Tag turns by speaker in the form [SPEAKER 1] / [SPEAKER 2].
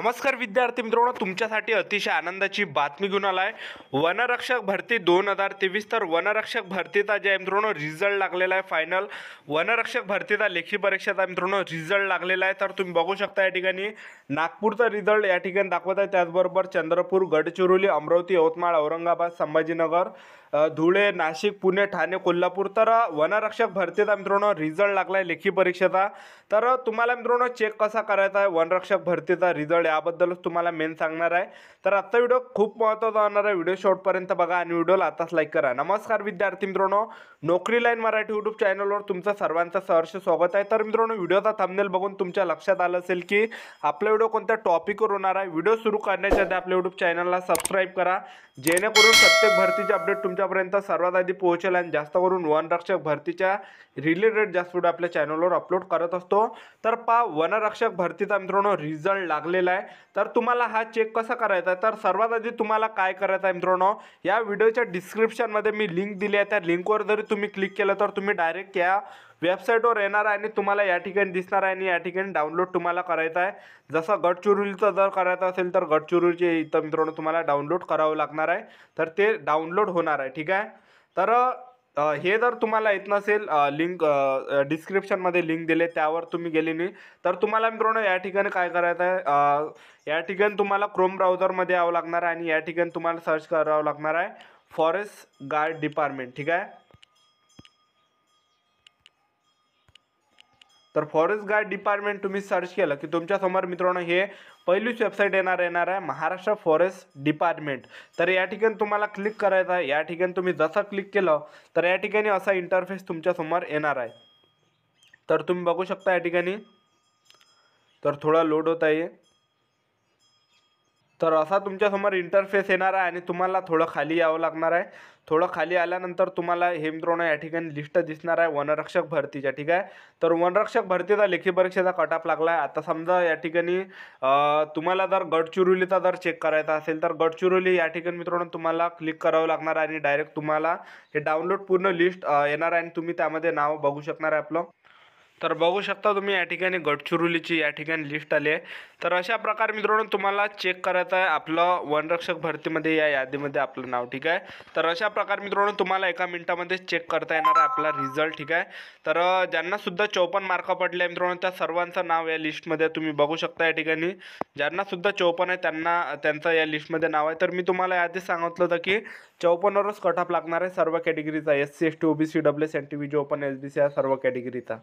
[SPEAKER 1] नमस्कार विद्यार्थी मित्रांनो, तुमच्यासाठी अतिशय आनंदाची बातमी घेऊन आलाय। वनरक्षक भरती 2023 तर वनरक्षक भरतीचा जे मित्रांनो रिझल्ट लागलेला आहे फायनल वनरक्षक भरतीचा लेखी परीक्षेचा मित्रांनो रिझल्ट लागलेला आहे। तर तुम्ही बघू शकता या ठिकाणी नागपूरचा रिझल्ट या ठिकाणी दाखवत आहे, त्याचबरोबर चंद्रपूर, गडचिरोली, अमरावती, यवतमाळ, औरंगाबाद, संभाजीनगर, धुळे, नाशिक, पुणे, ठाणे, कोल्हापूर तर वनरक्षक भरतीचा मित्रांनो रिझल्ट लागलाय लेखी परीक्षेचा। तर तुम्हाला मित्रांनो चेक कसा करायचा आहे वनरक्षक भरतीचा रिझल्ट याबद्दलच तुम्हाला मेन सांगणार आहे। तर आजचा व्हिडिओ खूप महत्त्वाचा होणार आहे, व्हिडिओ शेवटपर्यंत बघा आणि व्हिडिओला आताच लाईक करा। नमस्कार विद्यार्थी मित्रांनो, नोकरी लाईन मराठी यूट्यूब चॅनलवर तुमचं सर्वांचं सहर्ष स्वागत आहे। तर मित्रांनो व्हिडिओचा थंबनेल बघून तुमच्या लक्षात आलं असेल की आपला व्हिडिओ कोणत्या टॉपिकवर होणार आहे। व्हिडिओ सुरू करण्याच्या आधी आपल्या यूट्यूब चॅनलला सबस्क्राईब करा, जेणेकरून प्रत्येक भरतीचे अपडेट तुमच्यापर्यंत सर्वात आधी पोहोचेल आणि जास्त करून वनरक्षक भरतीच्या रिलेटेड जास्त व्हिडिओ आपल्या चॅनलवर अपलोड करत असतो। तर वनरक्षक भरतीचा मित्रांनो रिझल्ट लागलेला आहे। तर तुम्हाला हा चेक कसा करायचा आहे, तर सर्वात आधी तुम्हाला काय करायचं आहे मित्रांनो, या व्हिडिओच्या डिस्क्रिप्शनमध्ये मी लिंक दिली आहे, त्या लिंकवर जरी तुम्ही क्लिक केलं तर तुम्ही डायरेक्ट या वेबसाईटवर येणार आहे आणि तुम्हाला या ठिकाणी दिसणार आहे आणि या ठिकाणी डाउनलोड तुम्हाला करायचं आहे। जसं गडचिरोलीचं जर करायचं असेल तर गडचिरोलीचे इथं मित्रांनो तुम्हाला डाउनलोड करावं लागणार आहे, तर ते डाउनलोड होणार आहे, ठीक आहे। तर हे जर तुम्हाला येत नसेल, लिंक डिस्क्रिप्शनमध्ये लिंक दिले त्यावर तुम्ही गेले नाही तर तुम्हाला मित्रांनो या ठिकाणी काय करायचं आहे, या ठिकाणी तुम्हाला क्रोम ब्राउझरमध्ये यावं लागणार आहे आणि या ठिकाणी तुम्हाला सर्च करावं लागणार आहे फॉरेस्ट गार्ड डिपार्टमेंट, ठीक आहे। तर फॉरेस्ट गार्ड डिपार्टमेंट तुम्ही सर्च केलं की तुमच्यासमोर मित्रांनो हे पहिलीच वेबसाईट येणार आहे महाराष्ट्र फॉरेस्ट डिपार्टमेंट। तर या ठिकाणी तुम्हाला क्लिक करायचं आहे। या ठिकाणी तुम्ही जसं क्लिक केलं तर या ठिकाणी असा इंटरफेस तुमच्यासमोर येणार आहे। तर तुम्ही बघू शकता या ठिकाणी, तर थोडा लोड होत आहे। तर असा तुमच्यासमोर इंटरफेस येणार आहे आणि तुम्हाला थोडं खाली यावं लागणार आहे। थोडं खाली आल्यानंतर तुम्हाला हे मित्रांनो या ठिकाणी लिस्ट दिसणार आहे वनरक्षक भरतीच्या, ठीक आहे। तर वनरक्षक भरतीचा लेखी परीक्षेचा कट ऑफ लागला आहे। आता समजा या ठिकाणी तुम्हाला जर गडचिरोलीचा जर चेक करायचा असेल तर गडचिरोली या ठिकाणी मित्रांनो तुम्हाला क्लिक करावं लागणार आहे आणि डायरेक्ट तुम्हाला हे डाउनलोड पूर्ण लिस्ट येणार आहे आणि तुम्ही त्यामध्ये नाव बघू शकणार आहे आपलं। तर बघू शकता तुम्ही या ठिकाणी गडचिरोलीची या ठिकाणी लिस्ट आली आहे। तर अशा प्रकारे मित्रांनो तुम्हाला चेक करायचं आहे आपलं वनरक्षक भरतीमध्ये या यादीमध्ये आपलं नाव, ठीक आहे। तर अशा प्रकारे मित्रांनो तुम्हाला एका मिनिटामध्ये चेक करता येणार आहे आपला रिझल्ट, ठीक आहे। तर ज्यांना सुद्धा 54 मार्क पडले मित्रांनो त्या सर्वांचं नाव या लिस्टमध्ये तुम्ही बघू शकता या ठिकाणी। ज्यांना सुद्धा 54 आहे त्यांना त्यांचं या लिस्टमध्ये नाव आहे। तर मी तुम्हाला आधीच सांगितलं होतं की 54वरच कट ऑफ लागणार आहे सर्व कॅटेगरीचा, SC ST OBC EWS NTVG open SBC या सर्व कॅटेगरीचा।